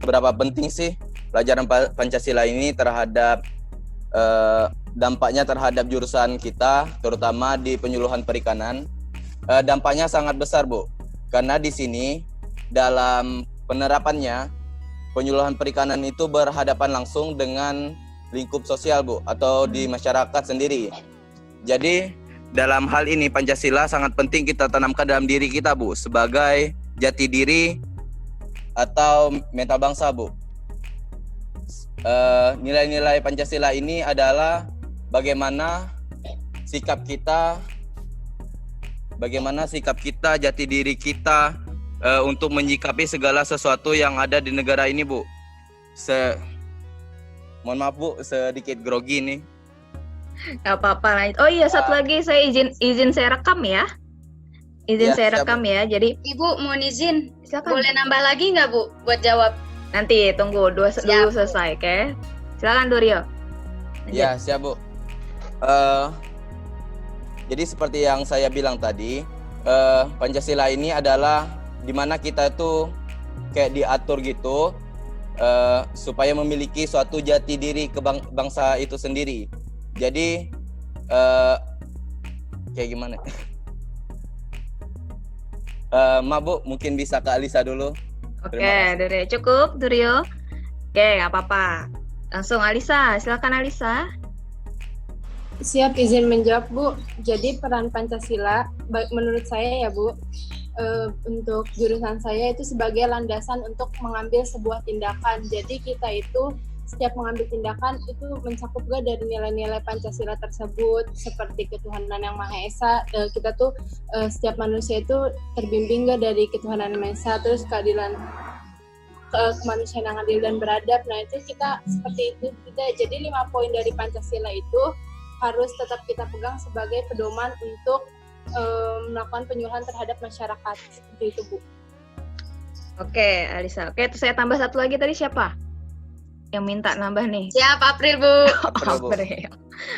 seberapa penting sih pelajaran Pancasila ini terhadap dampaknya terhadap jurusan kita, terutama di penyuluhan perikanan. Dampaknya sangat besar, Bu. Karena di sini dalam penerapannya penyuluhan perikanan itu berhadapan langsung dengan lingkup sosial, Bu, atau di masyarakat sendiri. Jadi dalam hal ini Pancasila sangat penting kita tanamkan dalam diri kita, Bu, sebagai jati diri atau mental bangsa, Bu. Nilai-nilai Pancasila ini adalah bagaimana sikap kita, jati diri kita untuk menyikapi segala sesuatu yang ada di negara ini, Bu. Mohon maaf, Bu, sedikit grogi nih. Gak apa-apa. Oh iya, satu lagi saya izin saya rekam ya. Saya rekam ya. Jadi Ibu mohon izin, silakan. Boleh nambah lagi nggak, Bu, buat jawab? Nanti tunggu dulu selesai, oke? Silakan Durio. Ya, siap, Bu. Jadi seperti yang saya bilang tadi, Pancasila ini adalah dimana kita itu kayak diatur gitu supaya memiliki suatu jati diri bangsa itu sendiri. Jadi kayak gimana? Maaf, Bu, mungkin bisa ke Alisa dulu. Oke, Durio. Cukup, Durio. Oke, nggak apa-apa. Langsung Alisa, silakan Alisa. Siap, izin menjawab, Bu. Jadi peran Pancasila, menurut saya ya, Bu, untuk jurusan saya itu sebagai landasan untuk mengambil sebuah tindakan. Jadi kita itu setiap mengambil tindakan itu mencakup juga dari nilai-nilai Pancasila tersebut, seperti ketuhanan yang Maha Esa. Kita tuh setiap manusia itu terbimbing gak dari ketuhanan yang Maha Esa, terus keadilan, kemanusiaan yang adil dan beradab. Nah itu kita seperti itu juga. Jadi 5 poin dari Pancasila itu harus tetap kita pegang sebagai pedoman untuk melakukan penyuluhan terhadap masyarakat. Seperti itu, Bu. Oke, Alisa. Oke, terus saya tambah satu lagi tadi siapa? Yang minta nambah nih. Siap, April, Bu. April.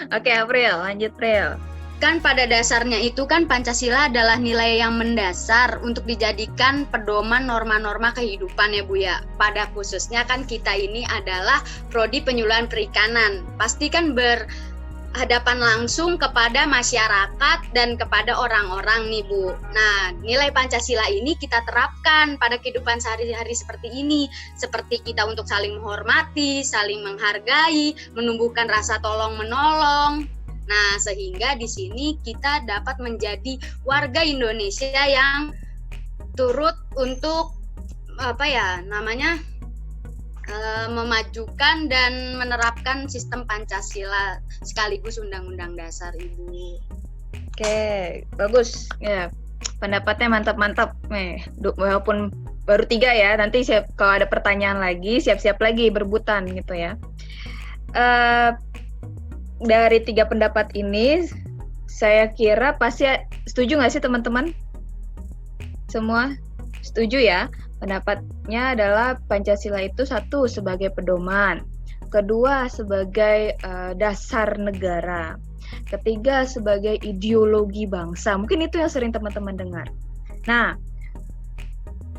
Oke, April. Lanjut, April. Kan pada dasarnya itu kan Pancasila adalah nilai yang mendasar untuk dijadikan pedoman norma-norma kehidupan ya, Bu ya. Pada khususnya kan kita ini adalah prodi penyuluhan perikanan. Pasti kan berhadapan langsung kepada masyarakat dan kepada orang-orang nih, Bu. Nah, nilai Pancasila ini kita terapkan pada kehidupan sehari-hari seperti ini. Seperti kita untuk saling menghormati, saling menghargai, menumbuhkan rasa tolong-menolong. Nah, sehingga di sini kita dapat menjadi warga Indonesia yang turut untuk memajukan dan menerapkan sistem Pancasila sekaligus Undang-Undang Dasar, Ibu. Oke, bagus. Ya, pendapatnya mantap-mantap. Walaupun baru 3 ya, nanti kalau ada pertanyaan lagi, siap-siap lagi berbutan gitu ya. Dari 3 pendapat ini, saya kira pasti setuju nggak sih teman-teman? Semua setuju ya? Pendapatnya adalah Pancasila itu 1 sebagai pedoman, 2 sebagai dasar negara, 3 sebagai ideologi bangsa. Mungkin itu yang sering teman-teman dengar. Nah,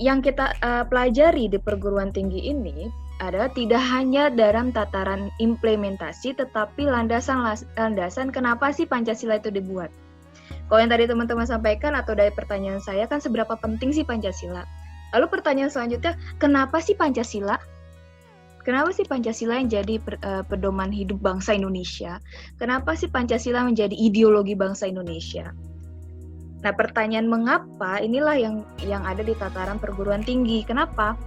yang kita pelajari di perguruan tinggi ini adalah tidak hanya dalam tataran implementasi, tetapi landasan kenapa sih Pancasila itu dibuat. Kalau yang tadi teman-teman sampaikan atau dari pertanyaan saya kan seberapa penting sih Pancasila? Lalu pertanyaan selanjutnya, kenapa sih Pancasila? Kenapa sih Pancasila yang jadi pedoman hidup bangsa Indonesia? Kenapa sih Pancasila menjadi ideologi bangsa Indonesia? Nah, pertanyaan mengapa inilah yang ada di tataran perguruan tinggi. Kenapa?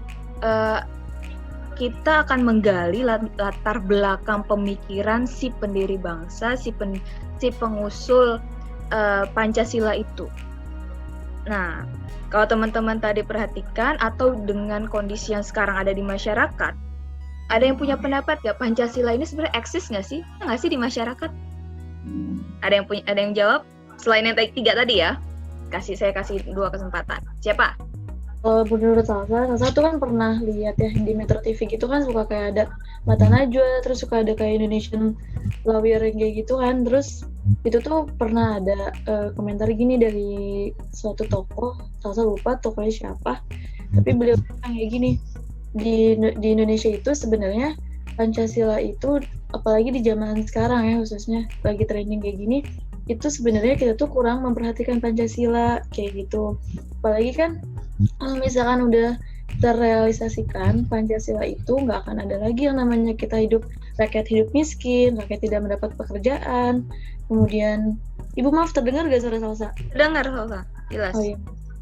Kita akan menggali latar belakang pemikiran si pendiri bangsa, si pengusul Pancasila itu. Nah, kalau teman-teman tadi perhatikan atau dengan kondisi yang sekarang ada di masyarakat, ada yang punya pendapat nggak Pancasila ini sebenarnya eksis nggak sih di masyarakat? Ada yang jawab selain yang 3 tadi ya? Saya kasih 2 kesempatan. Siapa? Menurut salah satu kan pernah lihat ya di Metro TV gitu kan suka kayak ada Mata Najwa, terus suka ada kayak Indonesian Lawyer yang kayak gitu kan. Terus itu tuh pernah ada komentar gini dari suatu tokoh, saya lupa tokohnya siapa, tapi beliau bilang kayak gini, di Indonesia itu sebenarnya Pancasila itu, apalagi di zaman sekarang ya, khususnya lagi trending kayak gini, itu sebenarnya kita tuh kurang memperhatikan Pancasila kayak gitu. Apalagi kan kalau misalkan udah terrealisasikan Pancasila itu, nggak akan ada lagi yang namanya rakyat hidup miskin, rakyat tidak mendapat pekerjaan. Kemudian, Ibu maaf, terdengar gak suara Salsa? Dengar, Salsa, jelas. Oh iya.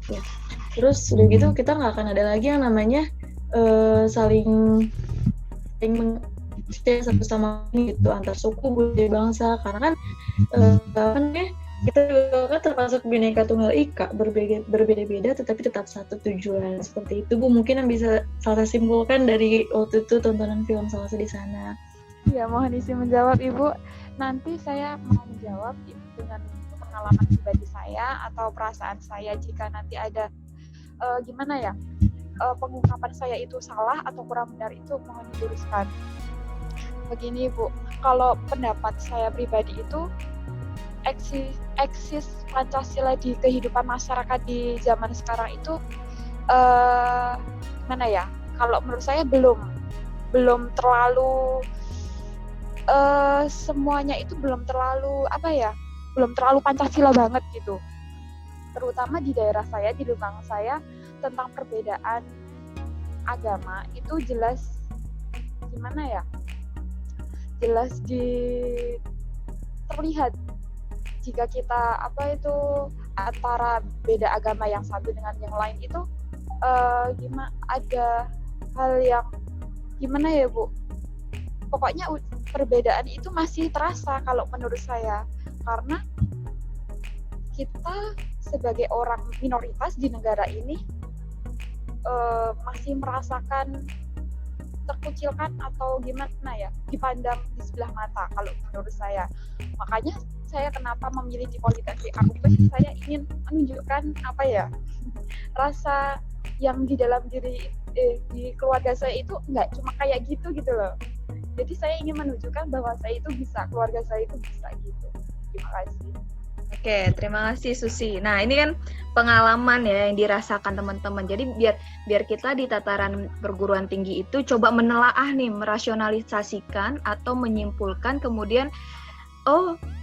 Ya. Terus udah gitu kita nggak akan ada lagi yang namanya saling menghargai satu sama lain gitu, antar suku, budaya, bangsa, karena kan kita juga kan termasuk Bhinneka Tunggal Ika, berbeda-beda tetapi tetap satu tujuan. Seperti itu Bu, mungkin yang bisa Salsa simpulkan dari waktu itu tontonan film Salsa di sana. Ya, mohon izin menjawab Ibu. Nanti saya mau menjawab dengan pengalaman pribadi saya atau perasaan saya jika nanti ada pengungkapan saya itu salah atau kurang benar, itu mohon diluruskan. Begini Bu, kalau pendapat saya pribadi itu eksis Pancasila di kehidupan masyarakat di zaman sekarang itu kalau menurut saya belum terlalu semuanya itu belum terlalu Pancasila banget gitu. Terutama di daerah saya, di lingkungan saya, tentang perbedaan agama itu jelas terlihat jika kita antara beda agama yang satu dengan yang lain itu ada hal yang Bu, pokoknya perbedaan itu masih terasa kalau menurut saya, karena kita sebagai orang minoritas di negara ini masih merasakan terkucilkan atau dipandang di sebelah mata kalau menurut saya. Makanya saya kenapa memilih di Politeknik Akupes, saya ingin menunjukkan rasa yang di dalam diri di keluarga saya itu nggak cuma kayak gitu loh. Jadi saya ingin menunjukkan bahwa saya itu bisa, keluarga saya itu bisa gitu. Terima kasih. Oke, terima kasih Susi. Nah, ini kan pengalaman ya yang dirasakan teman-teman. Jadi biar kita di tataran perguruan tinggi itu coba menelaah nih, merasionalisasikan atau menyimpulkan, kemudian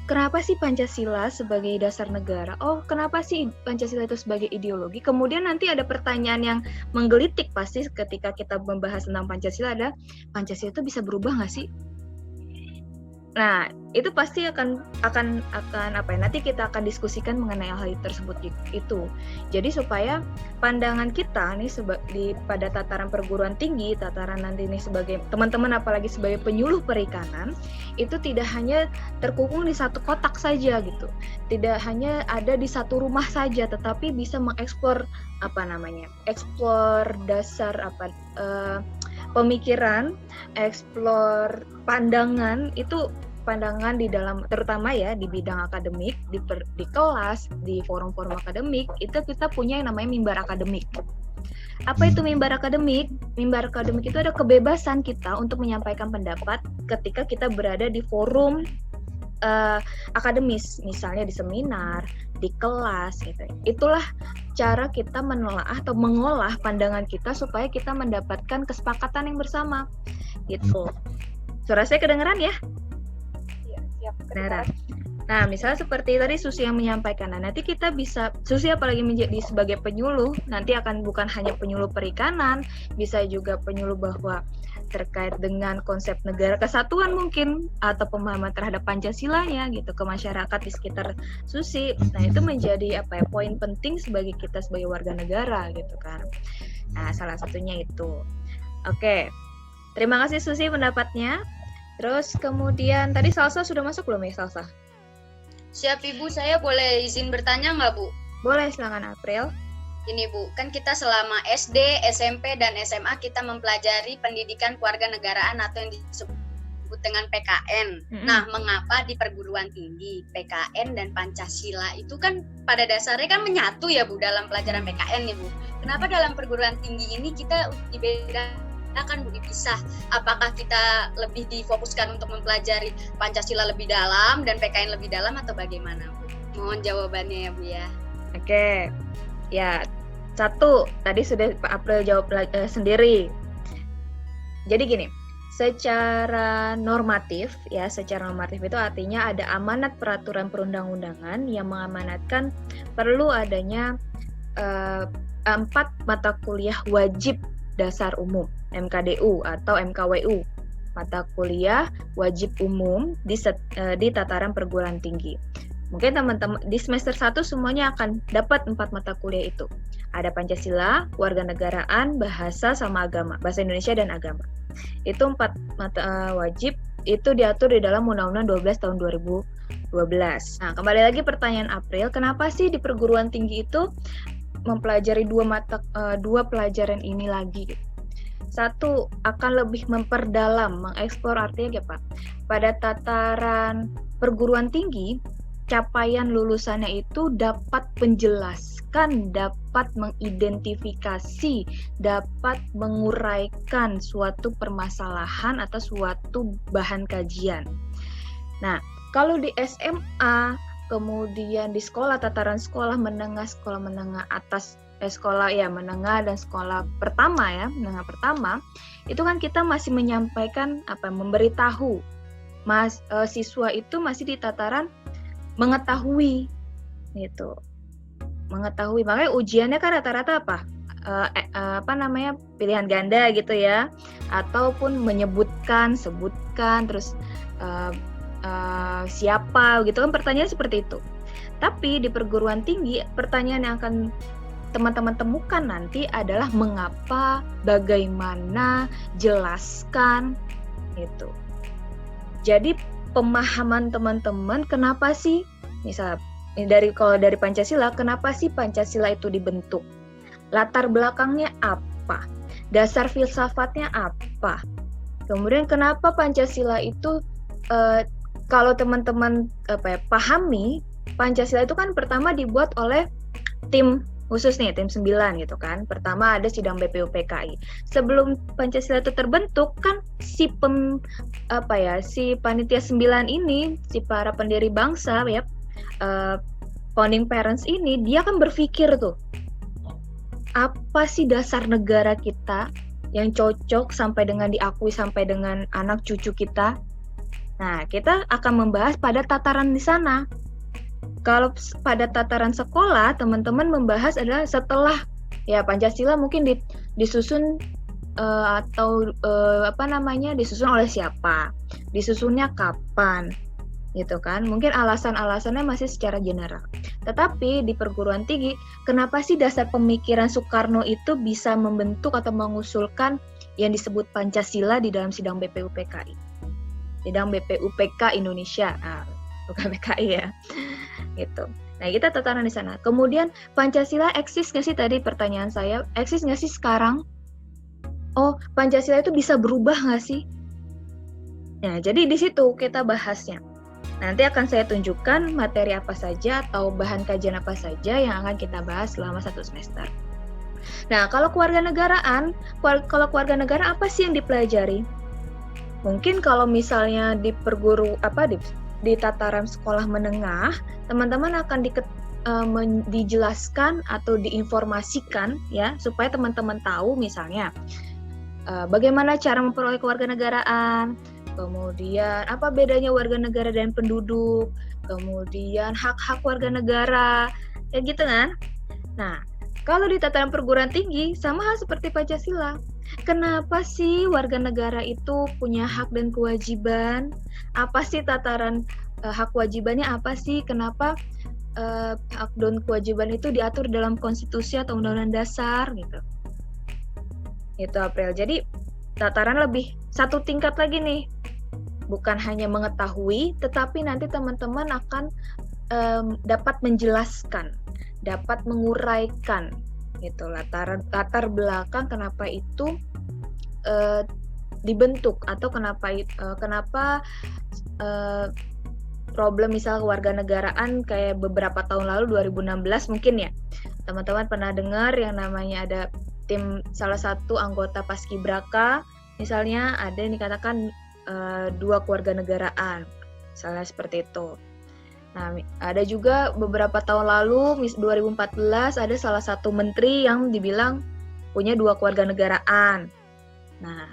kenapa sih Pancasila sebagai dasar negara? Oh, kenapa sih Pancasila itu sebagai ideologi? Kemudian nanti ada pertanyaan yang menggelitik pasti ketika kita membahas tentang Pancasila, ada Pancasila itu bisa berubah nggak sih? Nah, itu pasti akan nanti kita akan diskusikan mengenai hal tersebut itu. Jadi supaya pandangan kita nih pada tataran perguruan tinggi, tataran nanti nih sebagai teman-teman apalagi sebagai penyuluh perikanan, itu tidak hanya terkungkung di satu kotak saja gitu. Tidak hanya ada di satu rumah saja, tetapi bisa mengeksplor eksplor dasar pemikiran, eksplor pandangan di dalam, terutama ya di bidang akademik, di kelas, di forum-forum akademik, itu kita punya yang namanya mimbar akademik. Apa itu mimbar akademik? Mimbar akademik itu ada kebebasan kita untuk menyampaikan pendapat ketika kita berada di forum akademis, misalnya di seminar, di kelas gitu. Itulah cara kita menelaah atau mengolah pandangan kita supaya kita mendapatkan kesepakatan yang bersama gitu. Suara saya kedengeran ya? Iya, siap. Kedengeran. Nah, misalnya seperti tadi Susi yang menyampaikan, nanti kita bisa, Susi apalagi menjadi sebagai penyuluh, nanti akan bukan hanya penyuluh perikanan, bisa juga penyuluh bahwa terkait dengan konsep negara kesatuan mungkin, atau pemahaman terhadap Pancasilanya gitu ke masyarakat di sekitar Susi. Nah, itu menjadi poin penting sebagai kita sebagai warga negara gitu kan. Nah, salah satunya itu. Oke. Terima kasih Susi pendapatnya. Terus kemudian tadi Salsa sudah masuk belum ya, Salsa? Siap Ibu, saya boleh izin bertanya nggak Bu? Boleh, silakan April. Ini Bu, kan kita selama SD, SMP, dan SMA kita mempelajari pendidikan kewarganegaraan atau yang disebut dengan PKN. Nah, mengapa di perguruan tinggi PKN dan Pancasila itu kan pada dasarnya kan menyatu ya Bu dalam pelajaran PKN nih Bu. Kenapa dalam perguruan tinggi ini kita dibedakan Bu, dipisah? Apakah kita lebih difokuskan untuk mempelajari Pancasila lebih dalam dan PKN lebih dalam atau bagaimana Bu? Mohon jawabannya ya Bu ya. Oke. Ya, satu, tadi sudah Pak April jawab sendiri. Jadi gini, secara normatif itu artinya ada amanat peraturan perundang-undangan yang mengamanatkan perlu adanya 4 mata kuliah wajib dasar umum, MKDU atau MKWU, mata kuliah wajib umum di tataran perguruan tinggi. Mungkin teman-teman di semester 1 semuanya akan dapat 4 mata kuliah itu. Ada Pancasila, Kewarganegaraan, Bahasa sama Agama, Bahasa Indonesia dan Agama. Itu 4 mata wajib, itu diatur di dalam Undang-Undang 12 tahun 2012. Nah, kembali lagi pertanyaan April, kenapa sih di perguruan tinggi itu mempelajari 2 pelajaran ini lagi? Satu, akan lebih memperdalam, mengeksplor, artinya apa? Pada tataran perguruan tinggi, capaian lulusannya itu dapat menjelaskan, dapat mengidentifikasi, dapat menguraikan suatu permasalahan atau suatu bahan kajian. Nah, kalau di SMA, kemudian di sekolah, tataran sekolah menengah atas, sekolah ya menengah dan sekolah pertama ya, menengah pertama, itu kan kita masih menyampaikan memberitahu. Siswa itu masih di tataran mengetahui gitu. Mengetahui. Makanya ujiannya kan rata-rata pilihan ganda gitu ya, ataupun sebutkan terus siapa gitu kan, pertanyaan seperti itu. Tapi di perguruan tinggi pertanyaan yang akan teman-teman temukan nanti adalah mengapa, bagaimana, jelaskan gitu. Jadi pemahaman teman-teman kenapa sih, misal kalau dari Pancasila, kenapa sih Pancasila itu dibentuk? Latar belakangnya apa? Dasar filsafatnya apa? Kemudian kenapa Pancasila itu kalau teman-teman pahami, Pancasila itu kan pertama dibuat oleh tim khusus nih, tim 9 gitu kan. Pertama ada sidang BPUPKI. Sebelum Pancasila itu terbentuk kan si panitia 9 ini, si para pendiri bangsa ya, founding parents ini, dia kan berpikir tuh, apa sih dasar negara kita yang cocok sampai dengan diakui sampai dengan anak cucu kita. Nah, kita akan membahas pada tataran di sana. Kalau pada tataran sekolah, teman-teman membahas adalah setelah ya Pancasila mungkin disusun disusun oleh siapa, disusunnya kapan, gitu kan? Mungkin alasan-alasannya masih secara general. Tetapi di perguruan tinggi, kenapa sih dasar pemikiran Soekarno itu bisa membentuk atau mengusulkan yang disebut Pancasila di dalam sidang BPUPKI, sidang BPUPK Indonesia, bukan PKI ya, gitu. Nah, kita tatanan di sana. Kemudian Pancasila eksis nggak sih, tadi pertanyaan saya, eksis nggak sih sekarang? Oh, Pancasila itu bisa berubah nggak sih? Nah, jadi di situ kita bahasnya. Nanti akan saya tunjukkan materi apa saja atau bahan kajian apa saja yang akan kita bahas selama 1 semester. Nah, kalau kewarganegaraan apa sih yang dipelajari? Mungkin kalau misalnya di di tataran sekolah menengah, teman-teman akan dijelaskan atau diinformasikan ya, supaya teman-teman tahu misalnya bagaimana cara memperoleh kewarganegaraan, kemudian apa bedanya warga negara dan penduduk, kemudian hak-hak warga negara, ya gitu kan. Nah, kalau di tataran perguruan tinggi sama hal seperti Pancasila. Kenapa sih warga negara itu punya hak dan kewajiban? Apa sih tataran hak kewajibannya apa sih? Kenapa hak dan kewajiban itu diatur dalam konstitusi atau undang-undang dasar gitu? Itu April. Jadi tataran lebih satu tingkat lagi nih. Bukan hanya mengetahui, tetapi nanti teman-teman akan dapat menjelaskan, dapat menguraikan gitu latar belakang kenapa itu dibentuk, atau kenapa problem misal kewarganegaraan kayak beberapa tahun lalu 2016 mungkin ya teman-teman pernah dengar yang namanya ada tim salah satu anggota Paskibraka misalnya ada yang dikatakan 2 kewarganegaraan misalnya seperti itu. Nah, ada juga beberapa tahun lalu, 2014, ada salah satu menteri yang dibilang punya 2 kewarganegaraan. Nah,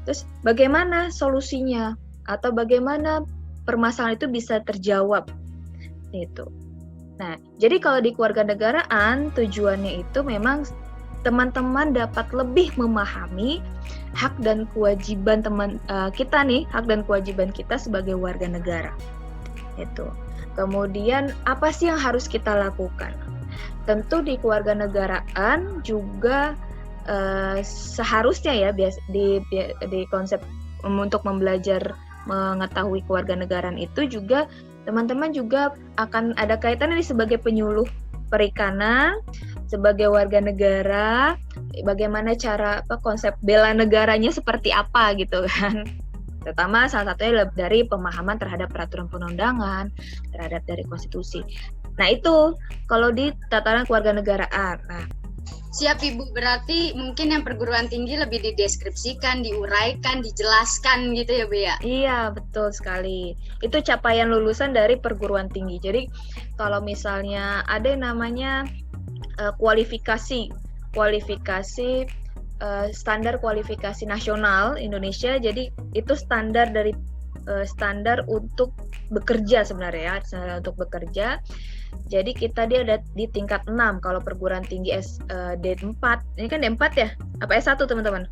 Terus bagaimana solusinya atau bagaimana permasalahan itu bisa terjawab itu. Nah, jadi kalau di kewarganegaraan tujuannya itu memang teman-teman dapat lebih memahami hak dan kewajiban kita nih, hak dan kewajiban kita sebagai warga negara. Itu. Kemudian apa sih yang harus kita lakukan? Tentu di kewarganegaraan juga seharusnya ya di konsep untuk membelajar mengetahui kewarganegaraan itu juga teman-teman juga akan ada kaitannya sebagai penyuluh perikanan, sebagai warga negara, bagaimana cara konsep bela negaranya seperti apa gitu kan. Terutama salah satunya dari pemahaman terhadap peraturan perundangan, terhadap dari konstitusi. Nah itu kalau di tataran kewarganegaraan. Nah, siap Ibu, berarti mungkin yang perguruan tinggi lebih dideskripsikan, diuraikan, dijelaskan gitu ya Bu ya? Iya, betul sekali. Itu capaian lulusan dari perguruan tinggi. Jadi kalau misalnya ada yang namanya kualifikasi standar kualifikasi nasional Indonesia, jadi itu standar dari standar untuk bekerja sebenarnya ya, standar untuk bekerja. Jadi dia ada di tingkat 6 kalau perguruan tinggi D4. Ini kan D4 ya? Apa S1 teman-teman?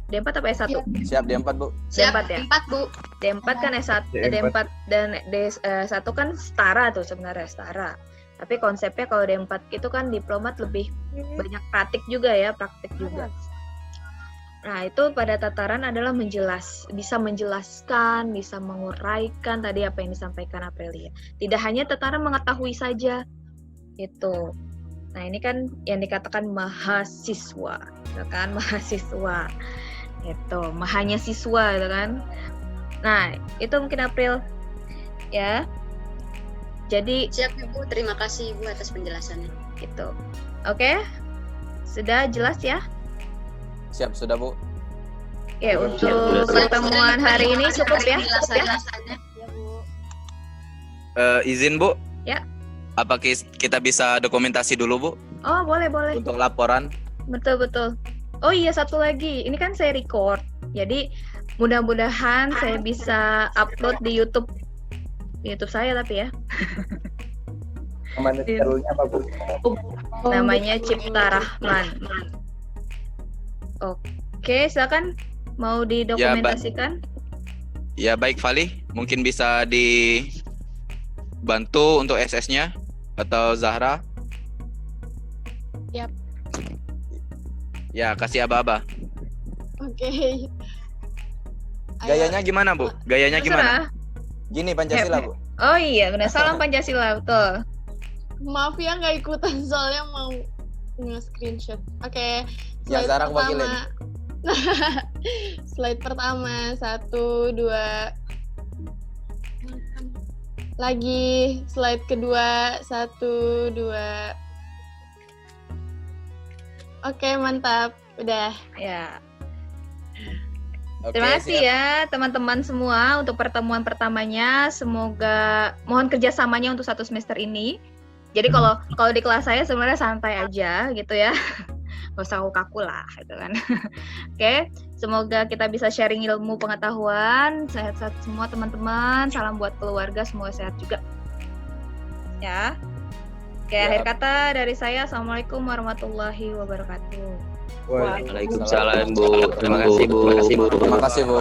D4 apa S1? Siap D4, Bu. Siap D4 ya? 4 Bu. D4 kan S1, D4 dan D1 kan setara tuh sebenarnya, setara. Tapi konsepnya kalau D4 itu kan diplomat lebih banyak praktik juga. Nah, itu pada tataran adalah bisa menjelaskan, bisa menguraikan tadi apa yang disampaikan Aprilia. Tidak hanya tataran mengetahui saja. Itu. Nah, ini kan yang dikatakan mahasiswa, gitu kan? Mahasiswa. Itu, mahanya siswa gitu kan. Nah, itu mungkin April ya. Jadi siap Ibu, terima kasih Ibu atas penjelasannya. Gitu. Oke? Sudah jelas ya? Siap, sudah Bu. Oke, untuk pertemuan hari ini cukup ya? Penjelasannya. Izin Bu. Ya. Apa kita bisa dokumentasi dulu Bu? Oh, boleh. Untuk laporan. Betul. Oh iya, satu lagi. Ini kan saya record. Jadi mudah-mudahan saya bisa upload di YouTube saya tapi ya. Namanya channelnya apa Bu? Namanya Cipta Rahman. Oke, silakan mau didokumentasikan. Ya baik Fali, mungkin bisa dibantu untuk SS-nya atau Zahra. Yap. Ya, kasih aba-aba. Oke. Gayanya gimana Bu? Gayanya gimana? Terserah. Gini Pancasila Bu. Oh iya, benar. Salam Pancasila, betul. Maaf ya nggak ikutan soalnya mau nge-screenshot. Oke. Ya, Slide Zara aku wakilin. Slide pertama, 1, 2. Lagi slide kedua, 1, 2. Oke, mantap. Udah. Ya. Oke, Terima kasih siap. ya teman-teman semua untuk pertemuan pertamanya. Semoga mohon kerjasamanya untuk 1 semester ini. Jadi kalau di kelas saya sebenarnya santai aja gitu ya. Gak usah kaku lah gitu kan. Oke, semoga kita bisa sharing ilmu pengetahuan. Sehat-sehat semua teman-teman. Salam buat keluarga, semoga sehat juga. Ya. Oke, akhir kata dari saya. Assalamualaikum warahmatullahi wabarakatuh. Waalaikumsalam. Waalaikumsalam Bu. Terima kasih Bu. Terima kasih Bu.